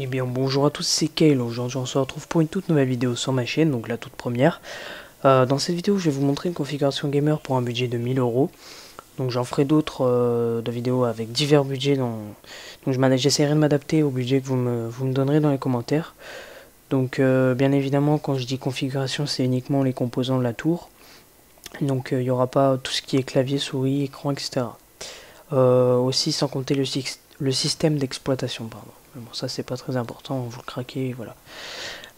Eh bien bonjour à tous, c'est Kale. Aujourd'hui on se retrouve pour une toute nouvelle vidéo sur ma chaîne, donc la toute première. Dans cette vidéo je vais vous montrer une configuration gamer pour un budget de 1000 euros. Donc j'en ferai d'autres de vidéos avec divers budgets. Donc j'essaierai de m'adapter au budget que vous me donnerez dans les commentaires. Donc bien évidemment quand je dis configuration c'est uniquement les composants de la tour. Donc il n'y aura pas tout ce qui est clavier, souris, écran, etc. Aussi sans compter le système d'exploitation, pardon. Mais bon, ça c'est pas très important, vous le craquez, voilà.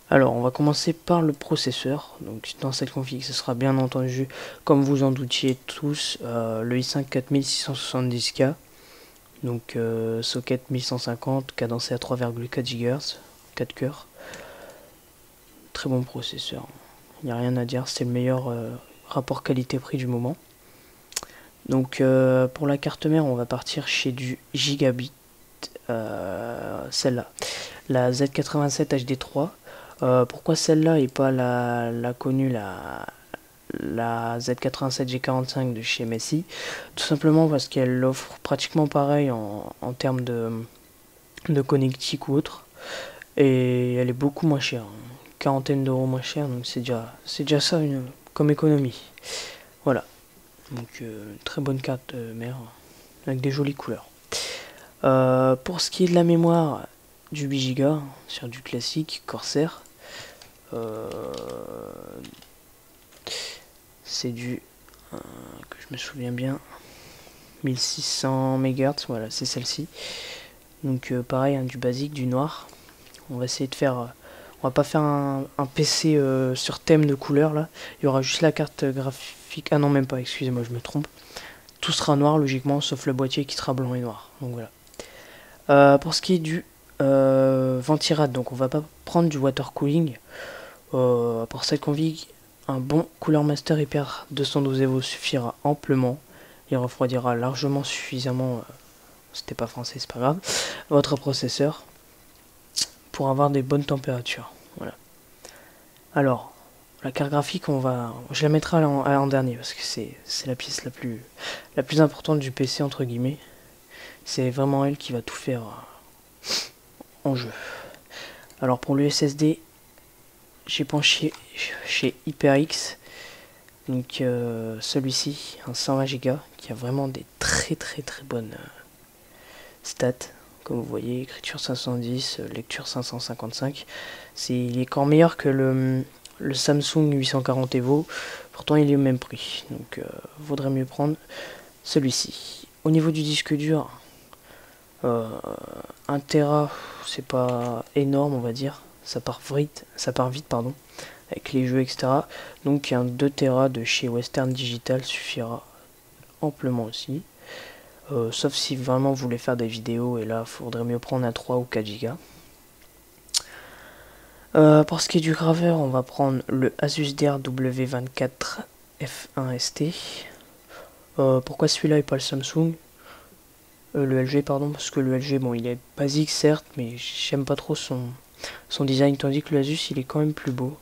Alors on va commencer par le processeur. Donc dans cette config ce sera bien entendu, comme vous en doutiez tous, le i5 4670K. Donc socket 1150, cadencé à 3,4 GHz, 4 cœurs. Très bon processeur, il n'y a rien à dire, c'est le meilleur rapport qualité-prix du moment. Donc pour la carte mère on va partir chez du Gigabit, celle-là, la Z87 HD3. Pourquoi celle-là et pas la connue, la Z87 G45 de chez Messi? Tout simplement parce qu'elle offre pratiquement pareil en termes de connectique ou autre, et elle est beaucoup moins chère, quarantaine d'euros moins chère, donc c'est déjà ça comme économie. Voilà, donc très bonne carte mère avec des jolies couleurs. Pour ce qui est de la mémoire, du 8 Go sur du classique Corsair. C'est du que je me souviens bien, 1600 MHz, voilà, c'est celle-ci. Donc pareil, du basique, du noir. On va essayer de faire, on va pas faire un PC sur thème de couleur là. Il y aura juste la carte graphique. Ah non, même pas, excusez-moi, je me trompe. Tout sera noir logiquement, sauf le boîtier qui sera blanc et noir. Donc voilà. Pour ce qui est du ventirad, donc on va pas prendre du water cooling. Pour cette config, un bon Cooler Master Hyper 212 Evo suffira amplement. Il refroidira largement suffisamment, c'était pas français, c'est pas grave, votre processeur pour avoir des bonnes températures. Voilà. Alors, la carte graphique, je la mettrai en dernier parce que c'est la pièce la plus importante du PC entre guillemets. C'est vraiment elle qui va tout faire en jeu. Alors pour le SSD, j'ai penché chez HyperX, donc celui-ci, un 120 Go qui a vraiment des très bonnes stats. Comme vous voyez, écriture 510, lecture 555. Il est encore meilleur que le Samsung 840 Evo, pourtant il est au même prix, donc vaudrait mieux prendre celui-ci. Au niveau du disque dur, 1 Tera, c'est pas énorme on va dire, ça part vite pardon, avec les jeux etc. Donc un 2 Tera de chez Western Digital suffira amplement aussi. Sauf si vraiment vous voulez faire des vidéos, et là il faudrait mieux prendre un 3 ou 4 Go. Pour ce qui est du graveur, on va prendre le Asus DRW24 F1 ST. Pourquoi celui-là et pas le Samsung, le LG pardon, parce que le LG bon il est basique certes, mais j'aime pas trop son design, tandis que l'Asus il est quand même plus beau.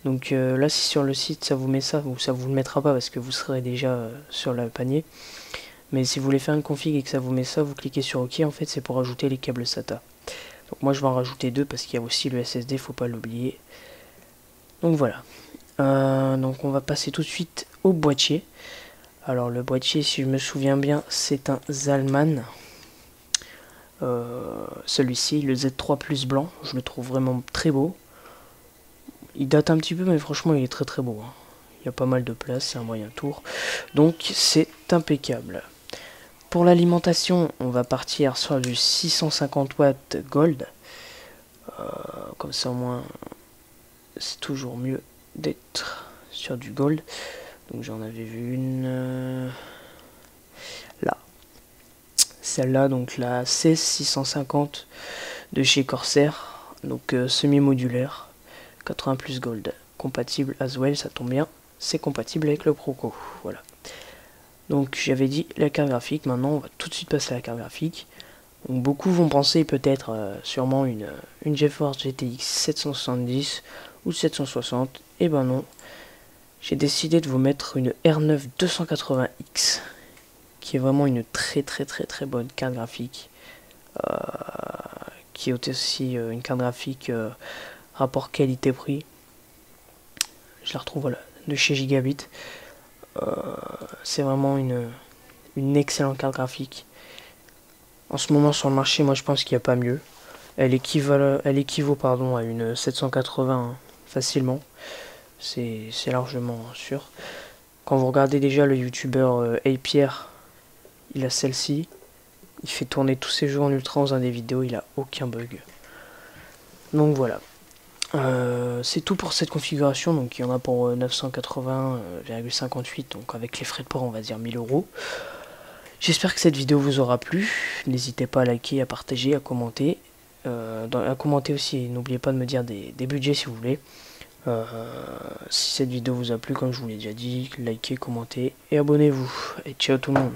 Donc là si sur le site ça vous met ça, ou ça vous le mettra pas parce que vous serez déjà sur le panier. Mais si vous voulez faire une config et que ça vous met ça, vous cliquez sur OK, en fait c'est pour ajouter les câbles SATA. Donc moi je vais en rajouter deux parce qu'il y a aussi le SSD, faut pas l'oublier. Donc voilà. Donc on va passer tout de suite au boîtier. Alors le boîtier, si je me souviens bien, c'est un Zalman. Celui-ci, le Z3 Plus blanc, je le trouve vraiment très beau. Il date un petit peu, mais franchement il est très beau. Il y a pas mal de place, c'est un moyen tour. Donc c'est impeccable. Pour l'alimentation, on va partir sur du 650 watts Gold. Comme ça au moins, c'est toujours mieux d'être sur du Gold. Donc j'en avais vu une là. Celle-là, donc la C650 de chez Corsair. Donc semi-modulaire. 80 plus Gold. Compatible as well, ça tombe bien. C'est compatible avec le Proco. Voilà. Donc j'avais dit la carte graphique, maintenant on va tout de suite passer à la carte graphique. Donc, beaucoup vont penser peut-être sûrement une GeForce GTX 770 ou 760, et ben non. J'ai décidé de vous mettre une R9 280X, qui est vraiment une très bonne carte graphique, qui est aussi une carte graphique rapport qualité-prix. Je la retrouve voilà, de chez Gigabit. C'est vraiment une excellente carte graphique. En ce moment sur le marché, moi je pense qu'il n'y a pas mieux. Elle équivaut pardon, à une 780 facilement. C'est largement sûr. Quand vous regardez déjà le youtubeur Pierre, il a celle-ci. Il fait tourner tous ses jeux en ultra dans des vidéos, il a aucun bug. Donc voilà. C'est tout pour cette configuration, donc il y en a pour 980,58, donc avec les frais de port on va dire 1000 euros. J'espère que cette vidéo vous aura plu, n'hésitez pas à liker, à partager, à commenter. À commenter aussi, n'oubliez pas de me dire des budgets si vous voulez. Si cette vidéo vous a plu, comme je vous l'ai déjà dit, likez, commentez et abonnez-vous. Et ciao tout le monde.